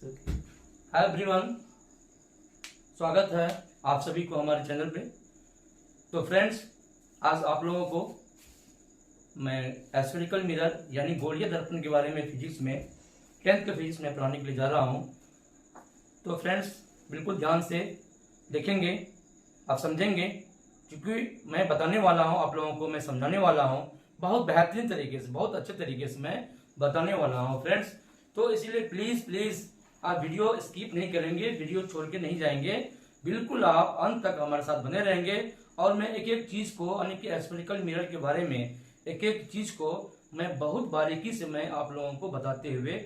Hi everyone, स्वागत है आप सभी को हमारे चैनल पे। तो फ्रेंड्स, आज आप लोगों को मैं एस्फेरिकल मिरर यानी गोलीय दर्पण के बारे में फिजिक्स में 10th के फिजिक्स में पढ़ाने के लिए जा रहा हूँ। तो फ्रेंड्स, बिल्कुल ध्यान से देखेंगे, आप समझेंगे, क्योंकि मैं बताने वाला हूँ आप लोगों को, मैं समझाने वाला हूँ बहुत बेहतरीन तरीके से, बहुत अच्छे तरीके से मैं बताने वाला हूँ फ्रेंड्स। तो इसीलिए प्लीज़ आप वीडियो स्किप नहीं करेंगे, वीडियो छोड़ के नहीं जाएंगे, बिल्कुल आप अंत तक हमारे साथ बने रहेंगे। और मैं एक एक चीज को यानी कि एस्फेरिकल मिरर के बारे में एक एक चीज को मैं बहुत बारीकी से मैं आप लोगों को बताते हुए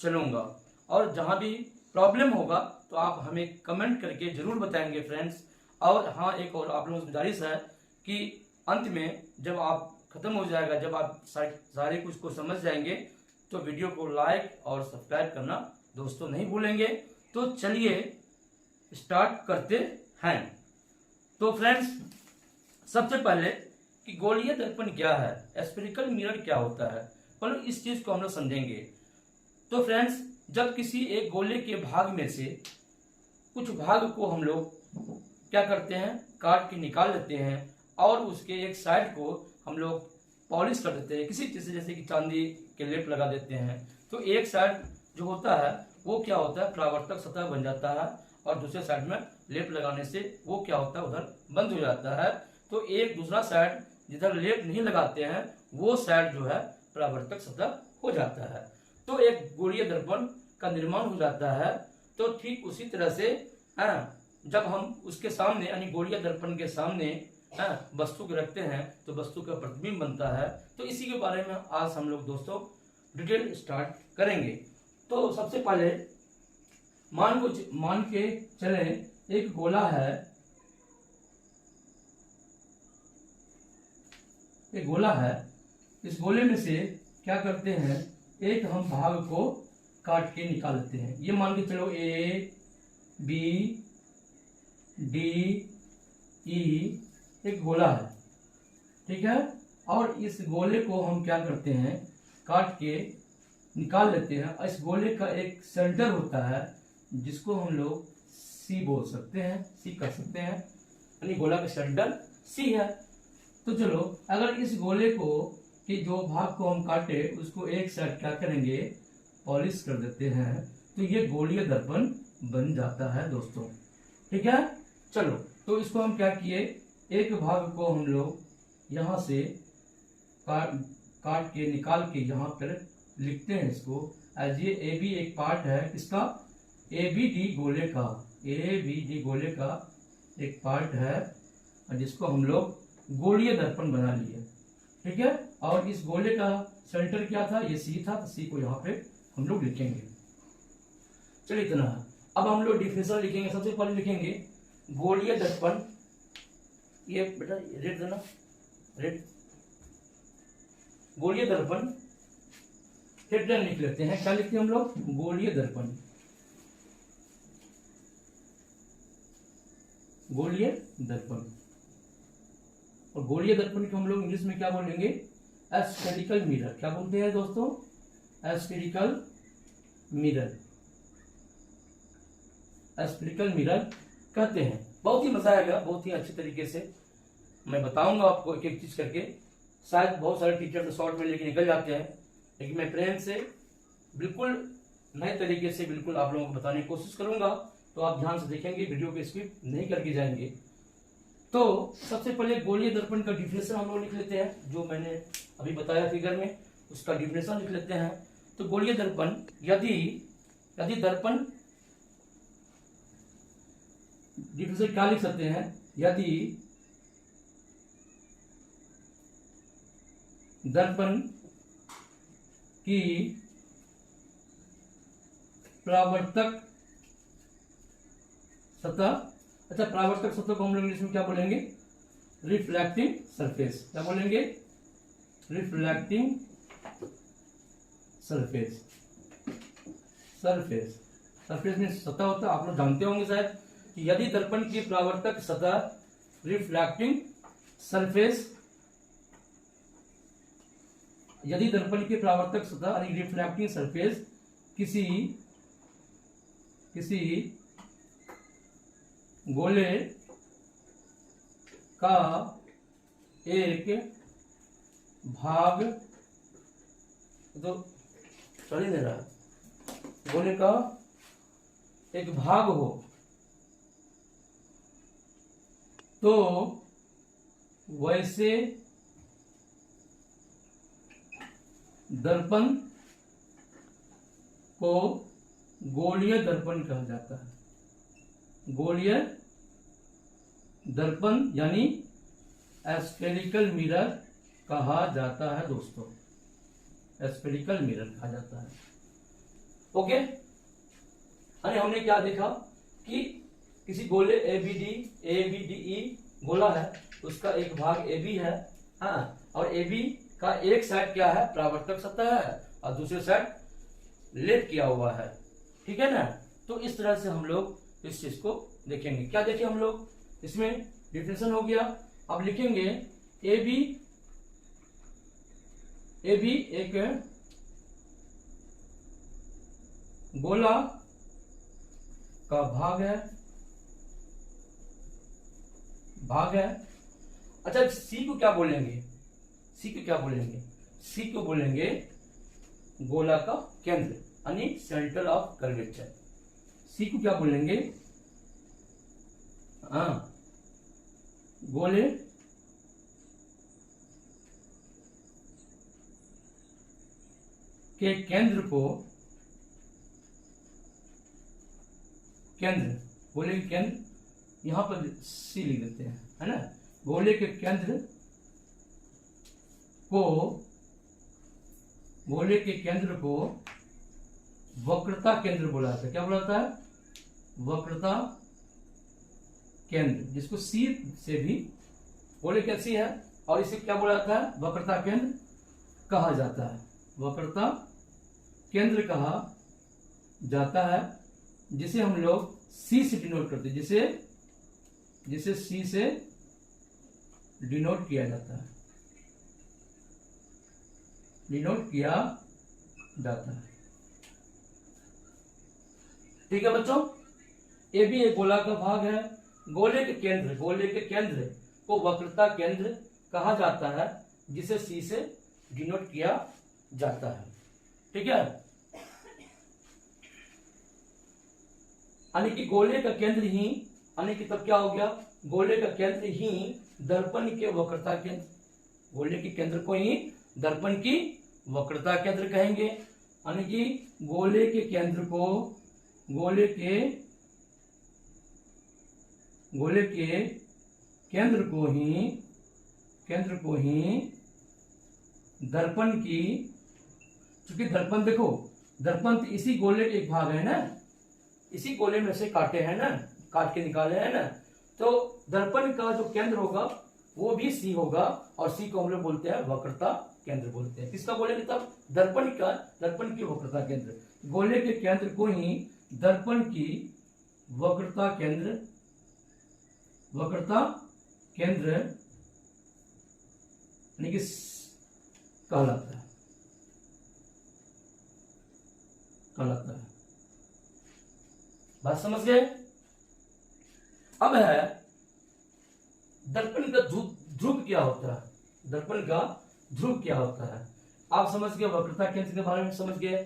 चलूंगा। और जहां भी प्रॉब्लम होगा तो आप हमें कमेंट करके जरूर बताएंगे फ्रेंड्स। और हाँ, एक और आप लोगों से गुजारिश है कि अंत में जब आप खत्म हो जाएगा, जब आप सारे कुछ को समझ जाएंगे, तो वीडियो को लाइक और सब्सक्राइब करना दोस्तों नहीं भूलेंगे। तो चलिए स्टार्ट करते हैं। तो फ्रेंड्स, सबसे पहले कि गोलीय दर्पण क्या है, एस्फेरिकल मिरर क्या होता है, पहले इस चीज को हम लोग समझेंगे। तो फ्रेंड्स, जब किसी एक गोले के भाग में से कुछ भाग को हम लोग क्या करते हैं, काट के निकाल लेते हैं और उसके एक साइड को हम लोग पॉलिश कर देते हैं किसी चीज से, जैसे कि चांदी के लेप लगा देते हैं। तो एक साइड जो होता है वो क्या होता है, परावर्तक सतह बन जाता है, और दूसरे साइड में लेप लगाने से वो क्या होता है, उधर बंद हो जाता है। तो एक दूसरा साइड जिधर लेप नहीं लगाते हैं वो साइड जो है परावर्तक सतह हो जाता है। तो एक गोलीय दर्पण का निर्माण हो जाता है। तो ठीक उसी तरह से जब हम उसके सामने यानी गोलीय दर्पण के सामने वस्तु को रखते हैं तो वस्तु का प्रतिबिंब बनता है। तो इसी के बारे में आज हम लोग दोस्तों डिटेल स्टार्ट करेंगे। तो सबसे पहले मान के चले एक गोला है, एक गोला है। इस गोले में से क्या करते हैं, एक हम भाग को काट के निकाल लेते हैं। ये मान के चलो ए बी डी ई एक गोला है, ठीक है। और इस गोले को हम क्या करते हैं, काट के निकाल लेते हैं। इस गोले का एक सेंटर होता है जिसको हम लोग सी बोल सकते हैं, सी कर सकते हैं, यानी गोला का सेंटर सी है। तो चलो, अगर इस गोले को कि जो भाग को हम काटे उसको एक साइड क्या करेंगे, पॉलिश कर देते हैं, तो ये गोलीय दर्पण बन जाता है दोस्तों, ठीक है। चलो, तो इसको हम क्या किए, एक भाग को हम लोग यहाँ से काट के निकाल के यहाँ पर लिखते हैं इसको एज ये ए बी एक पार्ट है इसका, ए बी डी गोले का, ए बी डी गोले का एक पार्ट है जिसको हम लोग गोलीय दर्पण बना लिए, ठीक है। और इस गोले का सेंटर क्या था, ये सी था, तो सी को यहाँ पे हम लोग लिखेंगे। चलिए इतना है। अब हम लोग डिफिनेशन लिखेंगे। सबसे पहले लिखेंगे गोलीय दर्पण, ये बेटा रेड देना, रेड, गोलीय दर्पण हेडलाइन लिख लेते हैं। क्या लिखते हैं हम लोग, गोलीय दर्पण, गोलीय दर्पण। और गोलीय दर्पण को हम लोग इंग्लिश में क्या बोलेंगे, एस्फेरिकल मिरर। क्या बोलते हैं दोस्तों, एस्फेरिकल मिरर, एस्फेरिकल मिरर कहते हैं। बहुत ही मजा आएगा, बहुत ही अच्छे तरीके से मैं बताऊंगा आपको एक एक चीज करके। शायद बहुत सारे टीचर तो शॉर्ट में लेके निकल जाते हैं, लेकिन मैं प्रेम से बिल्कुल नए तरीके से बिल्कुल आप लोगों को बताने की कोशिश करूंगा। तो आप ध्यान से देखेंगे, वीडियो को स्किप नहीं करके जाएंगे। तो सबसे पहले गोलीय दर्पण का डिफिनेशन हम लोग लिख लेते हैं, जो मैंने अभी बताया फिगर में, उसका डिफिनेशन लिख लेते हैं। तो गोलीय दर्पण, यदि दर्पण, डिफिनेशन क्या लिख सकते हैं, यदि दर्पण की परावर्तक सतह, अच्छा परावर्तक सतह को हम लोग इंग्लिश में क्या बोलेंगे, रिफ्लेक्टिंग सरफेस। क्या बोलेंगे, रिफ्लेक्टिंग सरफेस, सरफेस, सरफेस में सतह होता है, आप लोग जानते होंगे शायद कि यदि दर्पण की परावर्तक सतह, रिफ्लेक्टिंग सरफेस, यदि दर्पण की परावर्तक सतह रिफ्लेक्टिंग सरफेस किसी किसी गोले का एक भाग, तो चल ही नहीं रहा, गोले का एक भाग हो तो वैसे दर्पण को गोलीय दर्पण कहा जाता है। गोलीय दर्पण यानी एस्फेरिकल मिरर कहा जाता है दोस्तों, एस्फेरिकल मिरर कहा जाता है। ओके, अरे हमने क्या देखा कि किसी गोले ABDE गोला है, उसका एक भाग AB है, हाँ, और AB का एक साइड क्या है, परावर्तक सतह है, और दूसरे साइड लेप किया हुआ है, ठीक है ना। तो इस तरह से हम लोग इस चीज को देखेंगे। क्या देखें हम लोग, इसमें डिफिनेशन हो गया। अब लिखेंगे AB एक गोला का भाग है, अच्छा सी को क्या बोलेंगे, सी को बोलेंगे गोला का केंद्र यानी सेंटर ऑफ कर्वेचर। सी को क्या बोलेंगे, हाँ, गोले के केंद्र को, गोले के केंद्र, यहां पर सी लिख देते हैं, है ना। गोले के केंद्र को वक्रता केंद्र बोला जाता है। क्या बोला जाता है, वक्रता केंद्र, जिसको सी से भी, गोले के सी है और इसे क्या बोला जाता है, वक्रता केंद्र कहा जाता है। वक्रता केंद्र कहा जाता है, जिसे हम लोग सी से डिनोट करते हैं, जिसे सी से डिनोट किया जाता है, ठीक है बच्चों। ए भी एक गोला का भाग है। गोले के केंद्र को वक्रता केंद्र कहा जाता है, जिसे सी से डिनोट किया जाता है, ठीक है। यानी कि गोले का केंद्र ही, यानी कि तब क्या हो गया, गोले का केंद्र ही दर्पण के वक्रता केंद्र, गोले के केंद्र को ही दर्पण की वक्रता केंद्र कहेंगे। यानी कि गोले के केंद्र को ही दर्पण की, क्योंकि दर्पण देखो, दर्पण तो इसी गोले के एक भाग है ना, इसी गोले में से काटे हैं ना, काट के निकाले हैं ना, तो दर्पण का जो केंद्र होगा वो भी सी होगा, और सी को हम लोग बोलते हैं वक्रता केंद्र बोलते हैं। किसका बोलेंगे तब, दर्पण की वक्रता केंद्र। गोले के केंद्र को ही दर्पण की वक्रता केंद्र यानी कि कहलाता है। बात समझ गए। अब है दर्पण का ध्रुव क्या होता है, आप समझ गए। वक्रता केंद्र के बारे में समझ गए,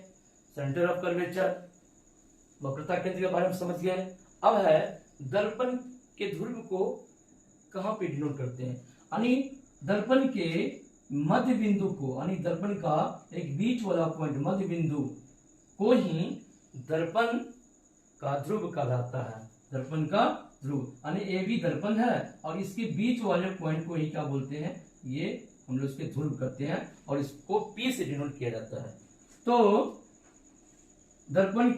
सेंटर ऑफ कर्वेचर, वक्रता केंद्र के बारे में समझ गए। अब है दर्पण के ध्रुव को कहां पे डिनोट करते हैं, यानी दर्पण के मध्य बिंदु को, यानी दर्पण का एक बीच वाला पॉइंट, मध्य बिंदु को ही दर्पण का ध्रुव कहलाता है। दर्पण का ध्रुव यानी ए भी दर्पण है, और इसके बीच वाले पॉइंट को ही क्या बोलते हैं, ये हम लोग इसके ध्रुव करते हैं, और इसको पी से डिनोट किया जाता है। तो दर्पण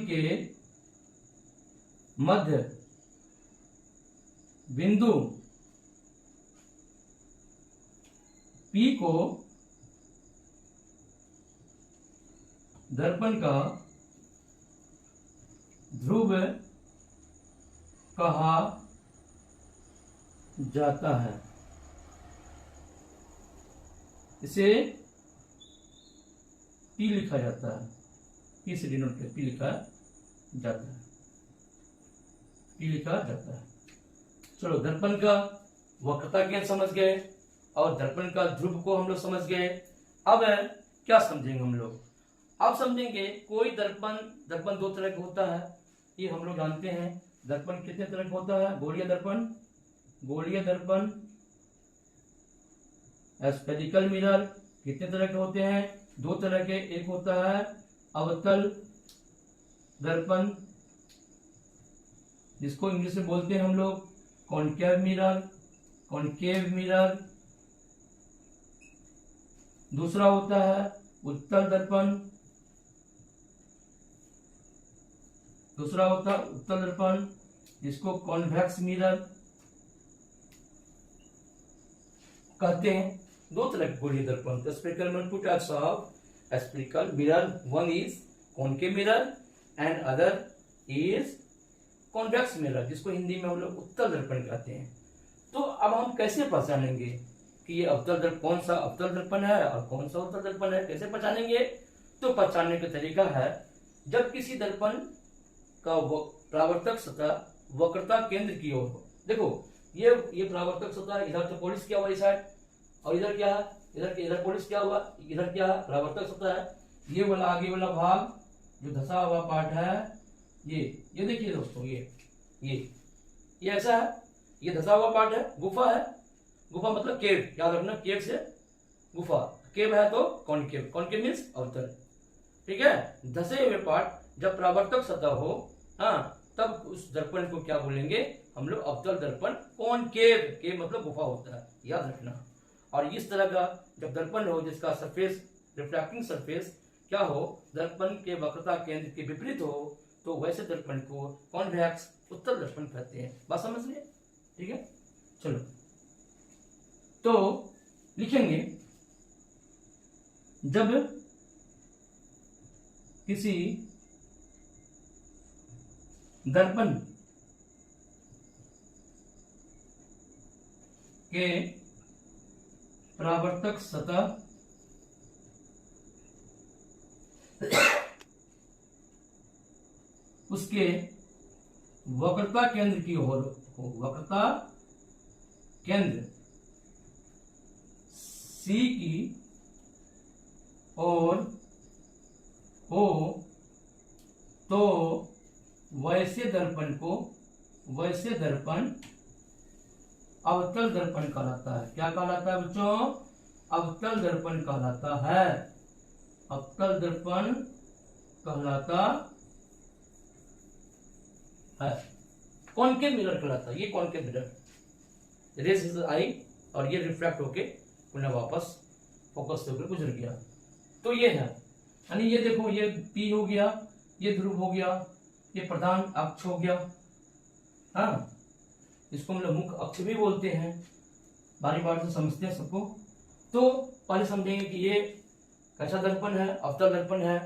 के मध्य बिंदु P को दर्पण का ध्रुव कहा जाता है। इसे P लिखा जाता है, P पी से डिनोट कर पी लिखा जाता है, पी लिखा जाता है। चलो दर्पण का वक्रता केंद्र समझ गए और दर्पण का ध्रुव को हम लोग समझ गए। अब क्या समझेंगे हम लोग? अब समझेंगे कोई दर्पण, दर्पण दो तरह का होता है, ये हम लोग जानते हैं। दर्पण कितने तरह का होता है? गोलीय दर्पण, गोलीय दर्पण, स्फेरिकल मिरर कितने तरह के होते हैं? दो तरह के। एक होता है अवतल दर्पण, जिसको इंग्लिश में बोलते हैं हम लोग कॉनकेव मिरर, कॉनकेव मिरर। दूसरा होता है उत्तल दर्पण, दूसरा होता है उत्तल दर्पण, जिसको कॉन्वेक्स मिरर कहते हैं। दो तरह के गोलीय दर्पण, spherical mirror, two types of spherical mirror, one is concave mirror and other is convex mirror, जिसको हिंदी में हम लोग उत्तल दर्पण कहते हैं। तो अब हम कैसे पहचानेंगे कि ये अवतल दर्पण, कौन सा अवतल दर्पण है और कौन सा उत्तल दर्पण है, कैसे पहचानेंगे? तो पहचानने का तरीका है, जब किसी दर्पण का परावर्तक सतह वक्रता केंद्र की ओर हो। देखो ये परावर्तक सतह, इधर तो पॉलिश किया हुआ इस साइड, और इधर क्या है? इधर पॉलिश किया हुआ, इधर क्या है? परावर्तक सतह है। ये वाला आगे वाला भाग जो धसा हुआ पार्ट है, ये देखिए दोस्तों, ये ऐसा है, ये धसा हुआ पार्ट है, गुफा है। गुफा मतलब केव, याद रखना, केव से गुफा, केव है तो कॉनकेव, कॉनकेव मीन्स अवतल, ठीक है। धसे हुए पार्ट जब परावर्तक सतह हो, हाँ, तब उस दर्पण को क्या बोलेंगे हम लोग? अवतल दर्पण, कॉनकेव, केव मतलब गुफा होता है, याद रखना। और इस तरह का जब दर्पण हो जिसका सरफेस, रिफ्रैक्टिंग सरफेस क्या हो, दर्पण के वक्रता केंद्र के विपरीत हो, तो वैसे दर्पण को कॉन्वेक्स, उत्तल दर्पण कहते हैं। बात समझ लिए? ठीक है, चलो तो लिखेंगे, जब किसी दर्पण के परावर्तक सतह उसके वक्रता केंद्र की ओर हो, वक्रता केंद्र C की ओर हो, तो वैसे दर्पण अवतल दर्पण कहलाता है। क्या कहलाता है बच्चों? अवतल दर्पण कहलाता है, अवतल दर्पण कहलाता है। कॉनकेव मिरर कहलाता है, ये कॉनकेव मिरर, रेज आई और ये रिफ्रैक्ट होके पुनः वापस फोकस से होकर गुजर गया। तो ये है, यानी ये देखो, ये पी हो गया, ये ध्रुव हो गया, ये प्रधान अक्ष हो गया, हाँ, इसको हम लोग मुख्य अक्ष भी बोलते हैं। बारी बारी से समझते हैं सबको। तो पहले समझेंगे कि ये कैसा दर्पण है, अवतल दर्पण है,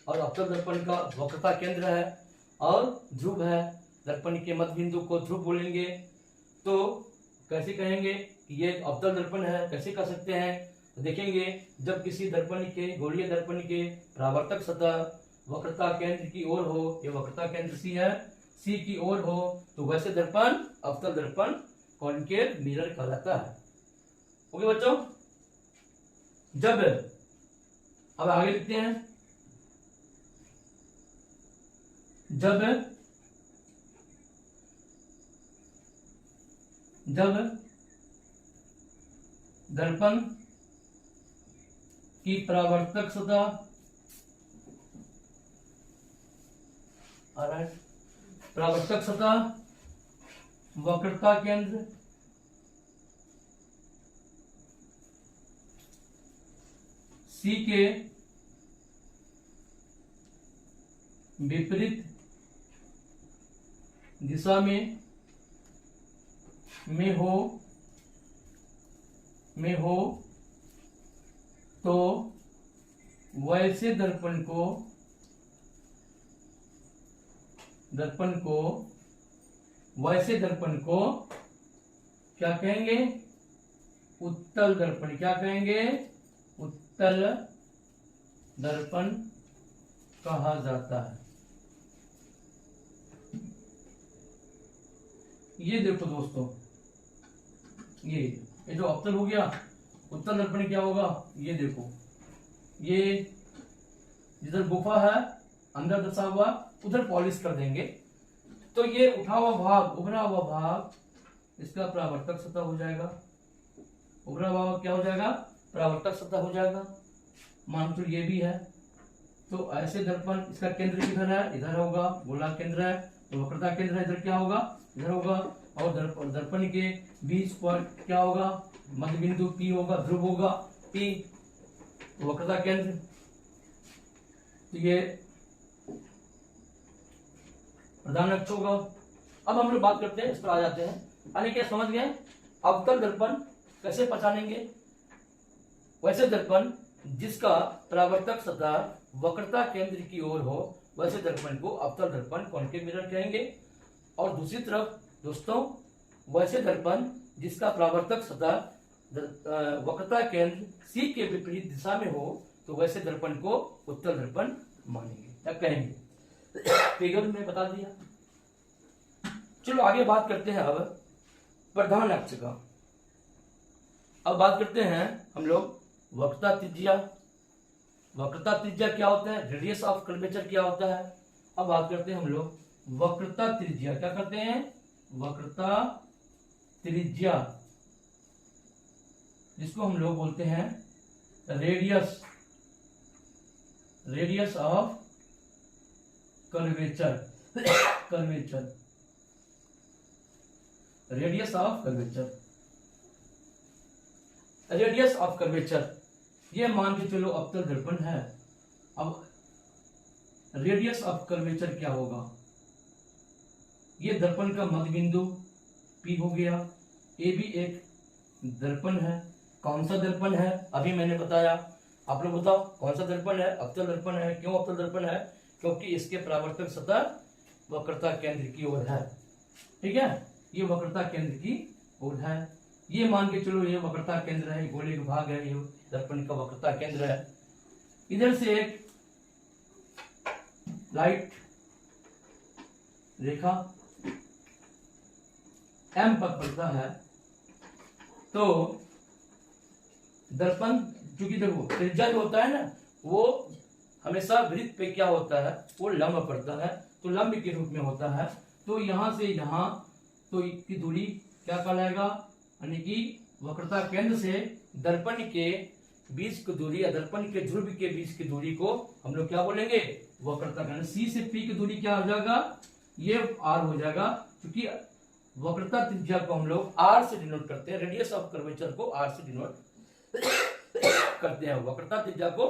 और अवतल दर्पण का वक्रता केंद्र है और ध्रुव है। दर्पण के मध्य बिंदु को ध्रुव बोलेंगे। तो कैसे कहेंगे कि ये अवतल दर्पण है, कैसे कह सकते हैं? तो देखेंगे, जब किसी दर्पण के, गोलीय दर्पण के परावर्तक सतह वक्रता केंद्र की ओर हो, ये वक्रता केंद्र सी है, सी की ओर हो, तो वैसे दर्पण अवतल दर्पण कॉनकेव मिरर कहलाता है। ओके बच्चों, जब, अब आगे लिखते हैं, जब दर्पण की परावर्तक सतह, परावर्तक सतह वक्रता केंद्र C के विपरीत दिशा में हो, तो वैसे दर्पण को क्या कहेंगे? उत्तल दर्पण। क्या कहेंगे? उत्तल दर्पण कहा जाता है। ये देखो दोस्तों, ये जो अवतल हो गया, उत्तल दर्पण क्या होगा, ये देखो, ये जिधर गुफा है अंदर दर्शा हुआ उधर पॉलिश कर देंगे, तो ये उठा हुआ भाग, उभरा हुआ भाग इसका परावर्तक सतह हो जाएगा। उभरा हुआ भाग क्या हो जाएगा, परावर्तक सतह हो जाएगा। मान लो ये भी है, तो ऐसे दर्पण, इसका केंद्र किधर है, इधर होगा, गोला केंद्र है, तो वक्रता केंद्र है, इधर क्या होगा, इधर होगा। और दर्पण के बीच पर क्या होगा, मध्य बिंदु P होगा, ध्रुव होगा P, तो वक्रता केंद्र। तो ये प्रधान अक्ष होगा। अब हम लोग बात करते हैं, इस पर आ जाते हैं। यानी क्या समझ गए, अवतल दर्पण कैसे पहचानेंगे। वैसे दर्पण जिसका परावर्तक सतह वक्रता केंद्र की ओर हो, वैसे दर्पण को अवतल दर्पण, कॉन्केव मिरर कहेंगे। और दूसरी तरफ दोस्तों, वैसे दर्पण जिसका परावर्तक सतह वक्रता केंद्र C के विपरीत दिशा में हो, तो वैसे दर्पण को उत्तल दर्पण मानेंगे या कहेंगे। फिगर में बता दिया। चलो आगे बात करते हैं अब प्रधान अक्ष का। अब बात करते हैं हम लोग वक्रता त्रिज्या। वक्रता त्रिज्या क्या होता है, रेडियस ऑफ कर्वेचर क्या होता है। अब बात करते हैं हम लोग वक्रता त्रिज्या, क्या करते हैं, वक्रता त्रिज्या, जिसको हम लोग बोलते हैं radius, radius of curvature, curvature, radius of curvature, radius of curvature. ये मान के चलो अवतल दर्पण है। अब रेडियस ऑफ कर्वेचर क्या होगा, ये दर्पण का मध्य बिंदु P हो गया। ये भी एक दर्पण है। कौन सा दर्पण है, अभी मैंने बताया, आप लोग बताओ कौन सा दर्पण है, अवतल दर्पण है। क्यों अवतल दर्पण है, क्योंकि इसके परावर्तक सतह वक्रता केंद्र की ओर है। ठीक है, ये वक्रता केंद्र की ओर है। ये मान के चलो ये वक्रता केंद्र है, गोले का भाग है, ये दर्पण का वक्रता केंद्र है। इधर से एक लाइट रेखा M पर पड़ता है, तो दर्पण, चूंकि देखो त्रिज्या जो होता है ना, वो हमेशा वृत्त पे क्या होता है, वो लंब पड़ता है, तो लंब के रूप में होता है। तो यहां से यहां तो इसकी दूरी क्या कहलाएगा, यानी कि वक्रता केंद्र से दर्पण के बीच की दूरी या दर्पण के ध्रुव के बीच की दूरी को हम लोग क्या बोलेंगे, वक्रता केंद्र। C से P की दूरी क्या हो जाएगा, ये R हो जाएगा, क्योंकि वक्रता त्रिज्या को हम लोग R से डिनोट करते हैं, रेडियस ऑफ कर्वेचर को R से डिनोट करते हैं, वक्रता त्रिज्या को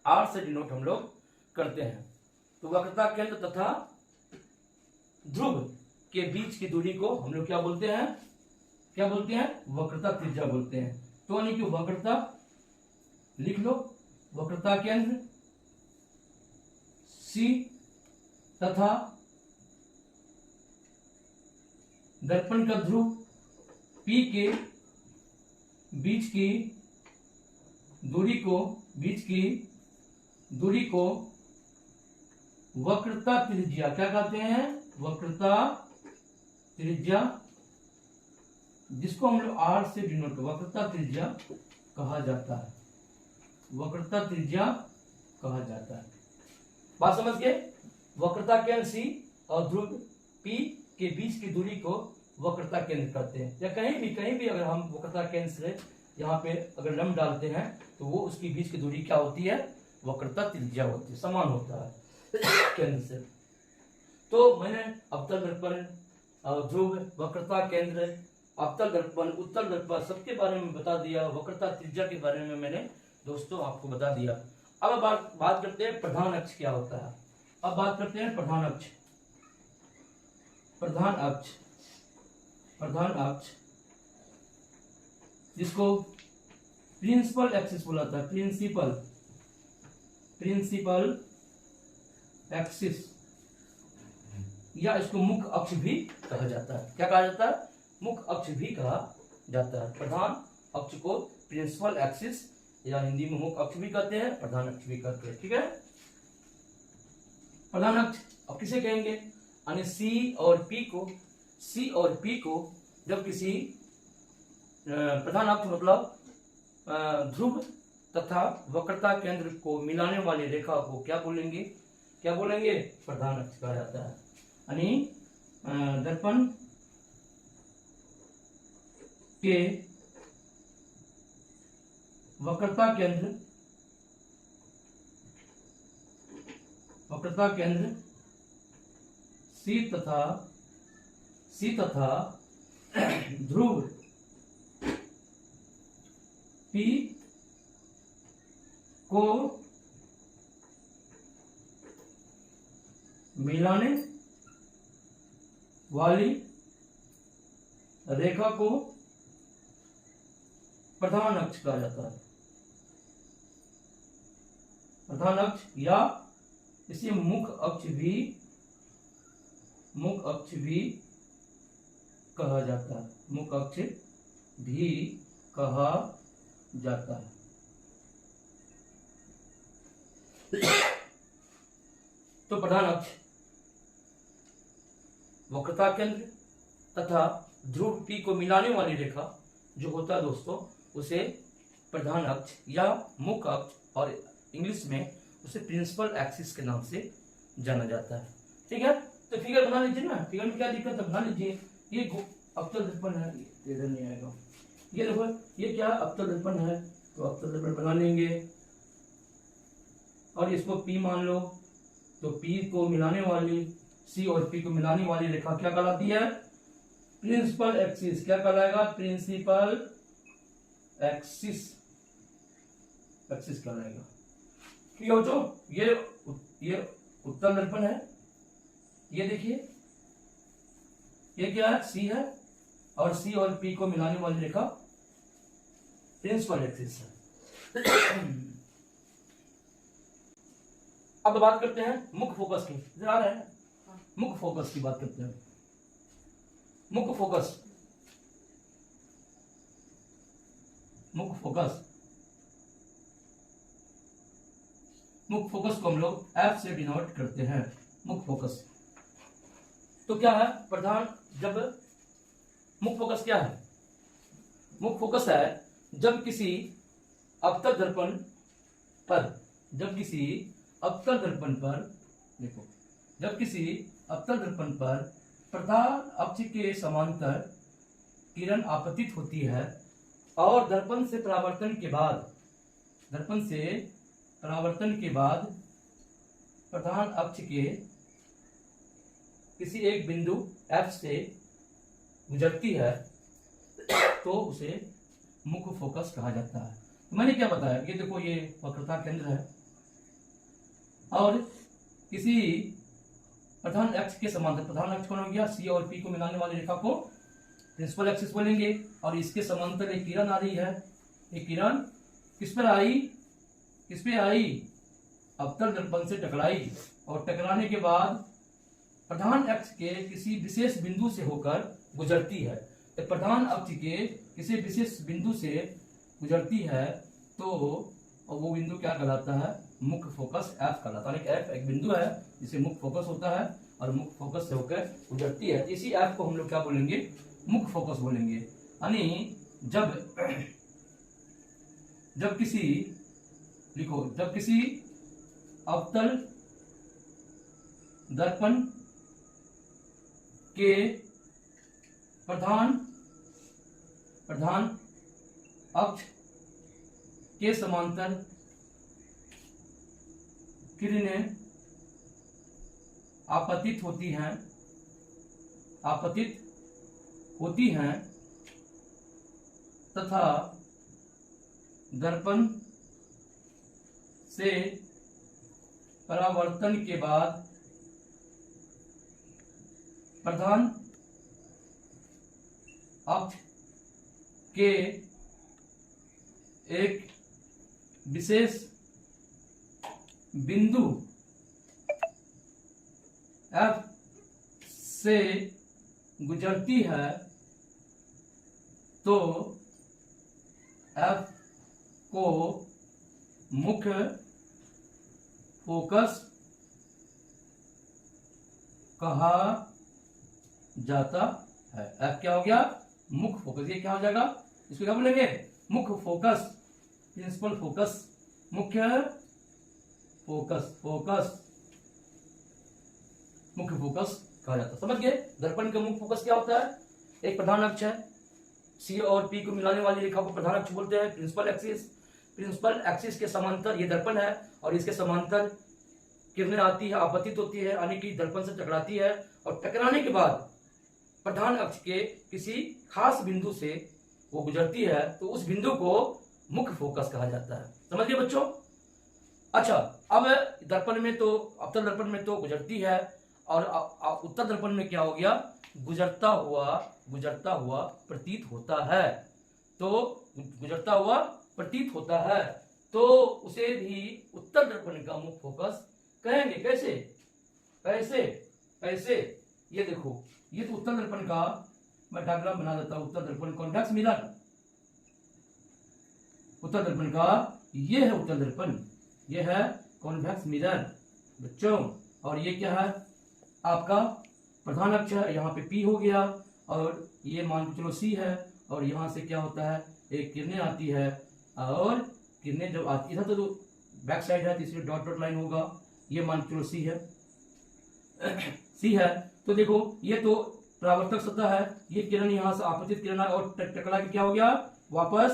R से डिनोट हम लोग करते हैं। तो वक्रता केंद्र तथा ध्रुव के बीच की दूरी को हम लोग क्या बोलते हैं, क्या बोलते हैं, वक्रता त्रिज्या बोलते हैं। तो यानी कि वक्रता लिख लो, वक्रता केंद्र C तथा दर्पण का ध्रुव P के बीच की दूरी को वक्रता त्रिज्या क्या कहते हैं, वक्रता त्रिज्या, जिसको हम लोग R से डिनोट, वक्रता त्रिज्या कहा जाता है, वक्रता त्रिज्या कहा जाता है। बात समझ गए, वक्रता केंद्र C और ध्रुव P के बीच की दूरी को वक्रता केंद्र कहते हैं। या कहीं भी अगर हम वक्रता केंद्र से यहाँ पे अगर लंब डालते हैं, तो वो उसकी बीच की दूरी क्या होती है, वक्रता त्रिज्या होती है, समान होता है केंद्र से। तो मैंने अवतल दर्पण, ध्रुव, वक्रता केंद्र, अवतल दर्पण, उत्तल दर्पण सबके बारे में बता दिया, वक्रता त्रिज्या के बारे में मैंने दोस्तों आपको बता दिया। अब बात करते हैं प्रधान अक्ष क्या होता है। अब बात करते हैं प्रधान अक्ष। प्रधान अक्ष, प्रधान अक्ष जिसको प्रिंसिपल एक्सिस बोला था, प्रिंसिपल एक्सिस, या इसको मुख्य अक्ष भी कहा जाता है। क्या कहा जाता है, मुख्य अक्ष भी कहा जाता है। प्रधान अक्ष को प्रिंसिपल एक्सिस या हिंदी में मुख्य अक्ष भी कहते हैं, प्रधान अक्ष भी कहते हैं। ठीक है, प्रधान अक्ष अब किसे कहेंगे, यानी सी और पी को जब किसी प्रधान अक्ष मतलब ध्रुव तथा वक्रता केंद्र को मिलाने वाली रेखा को क्या बोलेंगे, प्रधान अक्ष कहा जाता है। यानी दर्पण के वक्रता केंद्र सी तथा ध्रुव पी को मिलाने वाली रेखा को प्रधान अक्ष कहा जाता है। प्रधान अक्ष या इसे मुख्य अक्ष भी कहा जाता है, मुख्य अक्ष भी कहा जाता है। तो प्रधान अक्ष वक्रता केंद्र तथा ध्रुव पी को मिलाने वाली रेखा जो होता है दोस्तों, उसे प्रधान अक्ष या मुख्य अक्ष और इंग्लिश में उसे प्रिंसिपल एक्सिस के नाम से जाना जाता है। ठीक है, तो फिगर बना लीजिए ना, फिगर में क्या दिक्कत है, बना लीजिए। ये अवतल दर्पण है, इधर नहीं आएगा। ये देखो, ये क्या अवतल दर्पण है, तो अवतल दर्पण बना लेंगे और इसको P मान लो। तो P को मिलाने वाली, C और P को मिलाने वाली रेखा क्या कहलाती है, प्रिंसिपल एक्सिस। क्या कहलाएगा, प्रिंसिपल एक्सिस कहलाएगा। ठीक है बच्चों, ये उत्तल दर्पण है, ये देखिए ये क्या है, C है और C और P को मिलाने वाली रेखा प्रिंसिपल एक्सिस है। अब बात करते हैं मुख्य फोकस की, इधर आ रहे हैं, मुख्य फोकस की बात करते हैं। मुख्य फोकस को हम लोग F से डिनोट करते हैं। मुख्य फोकस तो क्या है, प्रधान जब मुख्य फोकस क्या है, मुख्य फोकस है जब किसी अवतल दर्पण पर, जब किसी अवतल दर्पण पर प्रधान अक्ष के समांतर किरण आपतित होती है और दर्पण से परावर्तन के बाद प्रधान अक्ष के किसी एक बिंदु F से गुजरती है तो उसे मुख्य फोकस कहा जाता है। तो मैंने क्या बताया, ये देखो ये वक्रता केंद्र है और किसी प्रधान अक्ष के समांतर, प्रधान अक्ष कौन हो गया, C और P को मिलाने वाली रेखा को प्रिंसिपल एक्सिस बोलेंगे और इसके समांतर एक किरण आ रही है। एक किरण किस पे आई, अवतल दर्पण से टकराई और टकराने के बाद प्रधान अक्ष के किसी विशेष बिंदु से होकर गुजरती है। तो प्रधान अक्ष के किसी विशेष बिंदु से गुजरती है तो वो बिंदु क्या कहलाता है, मुख्य फोकस F कहलाता है। F एक बिंदु है जिसे मुख्य फोकस होता है और मुख्य फोकस से होकर गुजरती है। इसी F को हम लोग क्या बोलेंगे, मुख्य फोकस बोलेंगे। यानी जब किसी अवतल दर्पण के प्रधान अक्ष के समांतर किरणें आपतित होती हैं तथा दर्पण से परावर्तन के बाद प्रधान अक्ष के एक विशेष बिंदु F से गुजरती है तो F को मुख्य फोकस कहा जाता है। एफ क्या हो गया? मुख्य फोकस। ये क्या हो जाएगा? इसको क्या बोलेंगे? मुख्य फोकस, प्रिंसिपल फोकस, मुख्य फोकस, मुख्य फोकस कहा जाता है। समझ गए? दर्पण का मुख्य फोकस क्या होता है? एक प्रधान अक्ष है, सी और पी को मिलाने वाली रेखा को प्रधान अक्ष बोलते हैं, प्रिंसिपल एक्सिस। प्रिंसिपल एक्सिस के समांतर ये दर्पण है और इसके समांतर किरणें आती है, आपतित होती है, यानी कि दर्पण से टकराती है और टकराने के बाद प्रधान अक्ष के किसी खास बिंदु से वो गुजरती है, तो उस बिंदु को मुख्य फोकस कहा जाता है। समझ गए बच्चों? अच्छा, अब दर्पण में तो, अवतल दर्पण में तो गुजरती है, और उत्तर दर्पण में क्या हो गया? गुजरता हुआ प्रतीत होता है। तो गुजरता हुआ प्रतीत होता है, तो उसे भी उत्तर दर्पण का मुख्य फोकस कहेंगे। कैसे? ये देखो, ये तो उत्तर दर्पण का मैं डायग्राम बना देता हूं। उत्तर दर्पण कॉन्वेक्स मिरर, उत्तर दर्पण का ये है उत्तर दर्पण, ये है कॉन्वेक्स मिरर बच्चों। और ये क्या है? आपका प्रधान अक्ष है, यहाँ पे P हो गया, और ये मान के चलो C है, और यहाँ से क्या होता है? एक किरणें आती है, और किरणें जब आती है तो बैक साइड है, तो इसलिए डॉट डॉट लाइन होगा। ये मान के चलो C है। तो देखो, ये तो परावर्तक सतह है, ये किरण यहाँ से आपतित किरण है और टकरा के क्या हो गया? वापस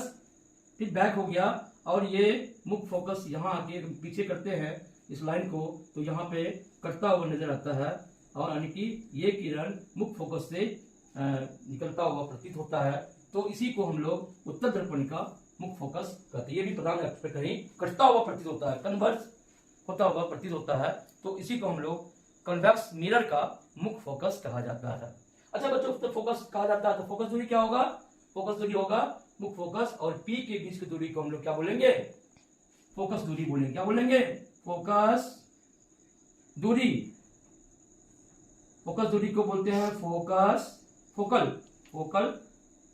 फिर बैक हो गया, और ये मुख्य फोकस यहाँ आके पीछे करते हैं इस लाइन को, तो यहाँ पे कटता हुआ नजर आता है, और यानी कि ये किरण मुख्य फोकस से निकलता हुआ प्रतीत होता है। तो इसी को हम लोग उत्तर दर्पण का मुख्य फोकस कहते हैं। ये भी प्रधान अक्ष पे कहीं कटता हुआ प्रतीत होता है, कन्वर्स होता हुआ प्रतीत होता है, तो इसी को हम लोग कन्वेक्स मिरर का मुख्य फोकस कहा जाता है। अच्छा बच्चों, तो फोकस कहा जाता है, तो फोकस दूरी क्या होगा? फोकस दूरी होगा मुख्य फोकस और P के बीच की दूरी को हम लोग क्या बोलेंगे? फोकस दूरी बोलेंगे। क्या बोलेंगे? फोकस दूरी। फोकस दूरी को बोलते हैं फोकल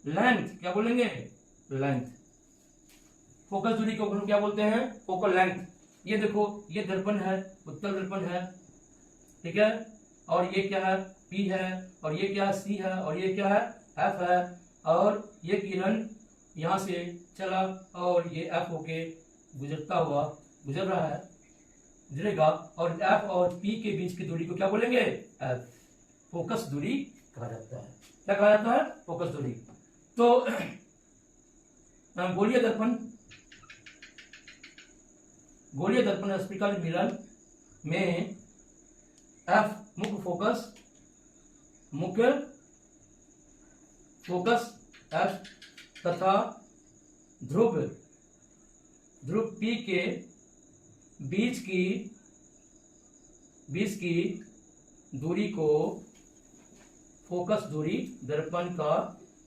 लेंथ। क्या बोलेंगे? लेंथ। फोकस दूरी को हम क्या बोलते हैं? Focal length. ये देखो, ये दर्पण है, उत्तर दर्पण है, ठीक है, और ये क्या है? P है, और ये क्या है? C है, और ये क्या है? F है, और ये किरण यहां से चला और ये F होके गुजर रहा है, गुजरेगा, और F और P के बीच की दूरी को क्या बोलेंगे? F। फोकस दूरी कहा जाता है। क्या कहा जाता है? फोकस दूरी। तो गोलीय दर्पण स्फीकाल मिरर में F मुख्य फोकस F तथा ध्रुव P के बीच की दूरी को फोकस दूरी, दर्पण का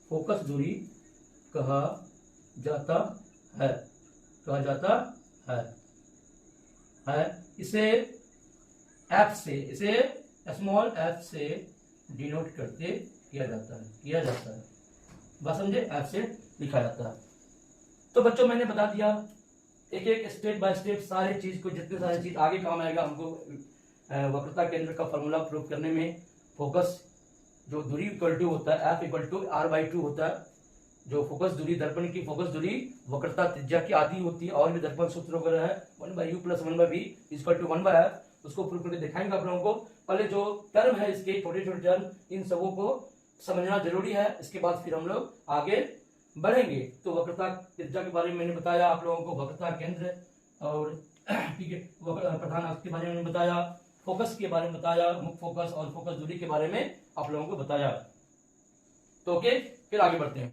फोकस दूरी कहा जाता है। इसे स्मॉल f से डिनोट करते किया जाता है। बात समझे? F से लिखा जाता है। तो बच्चों, मैंने बता दिया एक एक स्टेप बाय स्टेप सारे चीज को, जितने सारे चीज आगे काम आएगा हमको वक्रता केंद्र का फॉर्मूला प्रूव करने में। फोकस जो दूरी इक्वल टू होता है F इक्वल टू R/2 होता है। जो फोकस दूरी, दर्पण की फोकस दूरी वक्रता त्रिज्या की आधी होती है, और भी दर्पण सूत्र वगैरह है, 1/u + 1/v = 1/f। उसको प्रूव करके दिखाएंगे आप लोगों को। पहले जो टर्म है इसके, छोटे छोटे टर्म, इन सबों को समझना जरूरी है, इसके बाद फिर हम लोग आगे बढ़ेंगे। तो वक्रता त्रिज्या के बारे में मैंने बताया आप लोगों को, वक्रता केंद्र और प्रधान अक्ष के बारे में बताया, फोकस के बारे में बताया, मुख्य फोकस और फोकस दूरी के बारे में आप लोगों को बताया। तो ओके, फिर आगे बढ़ते हैं।